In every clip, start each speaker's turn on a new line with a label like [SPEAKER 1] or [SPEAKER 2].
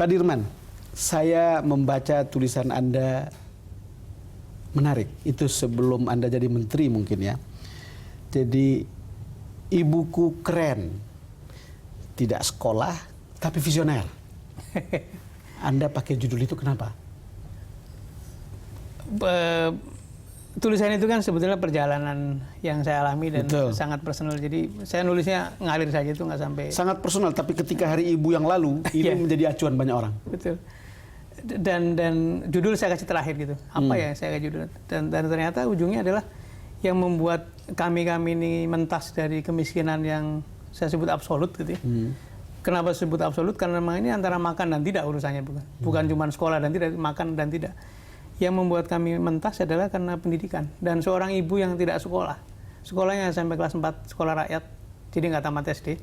[SPEAKER 1] Pak Dirman, saya membaca tulisan Anda menarik. Itu sebelum Anda jadi menteri mungkin ya. Jadi, ibuku keren. Tidak sekolah, tapi visioner. Anda pakai judul itu kenapa?
[SPEAKER 2] Tulisan itu kan sebetulnya perjalanan yang saya alami dan
[SPEAKER 1] Betul.
[SPEAKER 2] sangat personal. Jadi saya nulisnya ngalir saja, itu nggak sampai.
[SPEAKER 1] Sangat personal, tapi ketika Hari Ibu yang lalu ini menjadi acuan banyak orang.
[SPEAKER 2] Betul. Dan judul saya kasih terakhir gitu. Apa ya saya kasih judul? Dan ternyata ujungnya adalah yang membuat kami ini mentas dari kemiskinan yang saya sebut absolut gitu ya. Kenapa sebut absolut? Karena memang ini antara makan dan tidak urusannya, bukan cuma sekolah dan tidak, makan dan tidak. Yang membuat kami mentas adalah karena pendidikan. Dan seorang ibu yang tidak sekolah. Sekolahnya sampai kelas 4, sekolah rakyat. Jadi nggak tamat SD.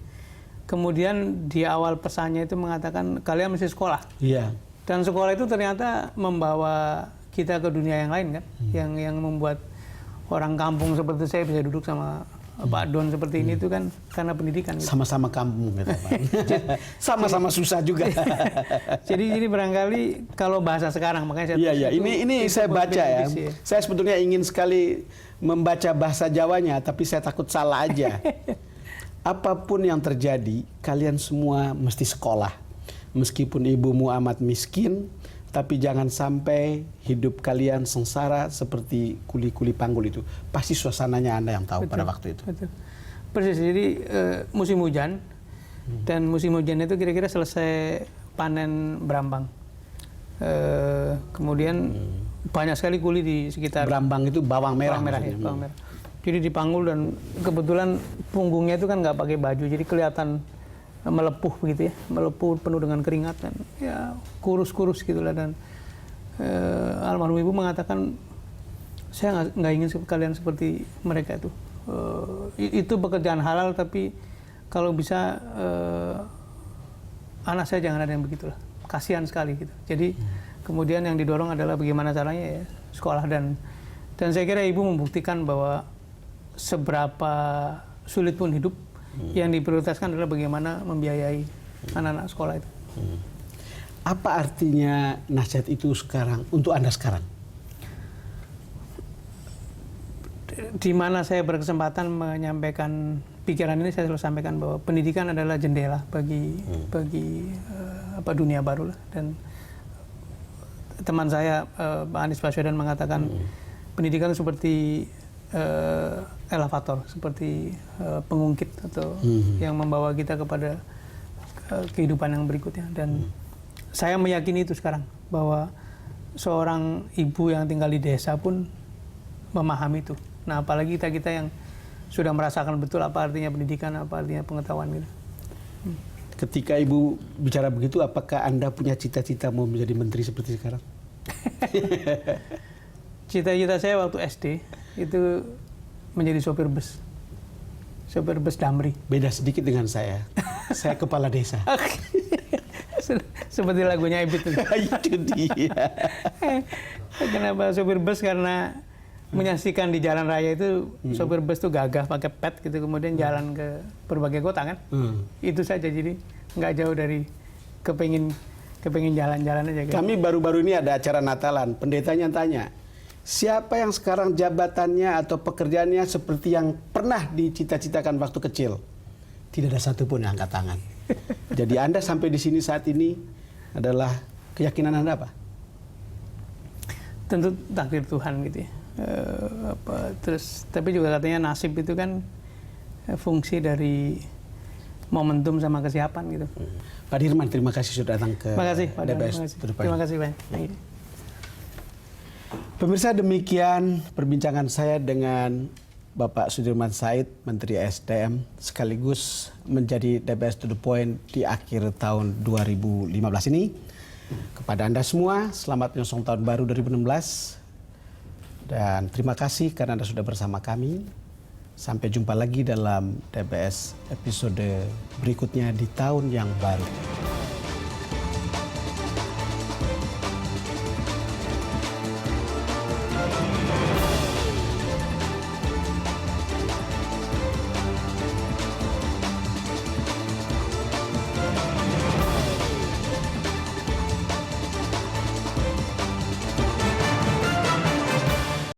[SPEAKER 2] Kemudian di awal pesannya itu mengatakan, kalian mesti sekolah.
[SPEAKER 1] Iya.
[SPEAKER 2] Dan sekolah itu ternyata membawa kita ke dunia yang lain kan. Yang membuat orang kampung seperti saya bisa duduk sama Pak Don seperti ini itu kan karena pendidikan. Gitu.
[SPEAKER 1] Sama-sama kampung gitu Pak. Sama-sama susah juga.
[SPEAKER 2] Jadi barangkali kalau bahasa sekarang makanya saya
[SPEAKER 1] Iya. Ini saya baca ya. Saya sebetulnya ingin sekali membaca bahasa Jawanya, tapi saya takut salah aja. Apapun yang terjadi, kalian semua mesti sekolah. Meskipun ibumu amat miskin, tapi jangan sampai hidup kalian sengsara seperti kuli-kuli panggul itu. Pasti suasananya Anda yang tahu. Betul, pada waktu itu.
[SPEAKER 2] Betul. Persis, jadi musim hujan. Dan musim hujan itu kira-kira selesai panen berambang. Kemudian banyak sekali kuli di sekitar.
[SPEAKER 1] Berambang itu bawang merah.
[SPEAKER 2] Bawang merah. Jadi dipanggul dan kebetulan punggungnya itu kan nggak pakai baju, jadi kelihatan melepuh begitu ya, melepuh penuh dengan keringat dan ya kurus-kurus gitulah. Dan almarhum ibu mengatakan, saya nggak ingin kalian seperti mereka itu. Itu pekerjaan halal, tapi kalau bisa anak saya jangan ada yang begitulah, kasihan sekali gitu. Jadi kemudian yang didorong adalah bagaimana caranya ya sekolah. Dan saya kira ibu membuktikan bahwa seberapa sulit pun hidup, yang diprioritaskan adalah bagaimana membiayai anak-anak sekolah itu.
[SPEAKER 1] Apa artinya nasihat itu sekarang untuk Anda sekarang?
[SPEAKER 2] Di mana saya berkesempatan menyampaikan pikiran ini, saya selalu sampaikan bahwa pendidikan adalah jendela bagi dunia baru lah. Dan teman saya Pak Anies Baswedan mengatakan pendidikan seperti elevator, seperti pengungkit atau yang membawa kita kepada kehidupan yang berikutnya. Dan saya meyakini itu sekarang, bahwa seorang ibu yang tinggal di desa pun memahami itu. Nah, apalagi kita yang sudah merasakan betul apa artinya pendidikan, apa artinya pengetahuan gitu.
[SPEAKER 1] Ketika ibu bicara begitu, apakah Anda punya cita-cita mau menjadi menteri seperti sekarang?
[SPEAKER 2] Cita-cita saya waktu SD itu menjadi sopir bus damri.
[SPEAKER 1] Beda sedikit dengan saya. Saya kepala desa.
[SPEAKER 2] Seperti lagunya Ebit itu.
[SPEAKER 1] Itu dia.
[SPEAKER 2] Kenapa sopir bus? Karena menyaksikan di jalan raya itu sopir bus tuh gagah pakai pet gitu, kemudian jalan ke berbagai kota kan. Itu saja, jadi nggak jauh dari kepengin jalan-jalan aja. Gitu.
[SPEAKER 1] Kami baru-baru ini ada acara Natalan, pendetanya tanya, siapa yang sekarang jabatannya atau pekerjaannya seperti yang pernah dicita-citakan waktu kecil? Tidak ada satupun yang angkat tangan. Jadi Anda sampai di sini saat ini adalah keyakinan Anda apa?
[SPEAKER 2] Tentu takdir Tuhan gitu ya. Terus tapi juga katanya nasib itu kan fungsi dari momentum sama kesiapan gitu.
[SPEAKER 1] Pak Dirman, terima kasih sudah datang ke DBS.
[SPEAKER 2] Terima kasih banyak.
[SPEAKER 1] Pemirsa, demikian perbincangan saya dengan Bapak Sudirman Said, Menteri SDM, sekaligus menjadi DBS to the point di akhir tahun 2015 ini. Kepada Anda semua, selamat menyongsong tahun baru 2016. Dan terima kasih karena Anda sudah bersama kami. Sampai jumpa lagi dalam DBS episode berikutnya di tahun yang baru.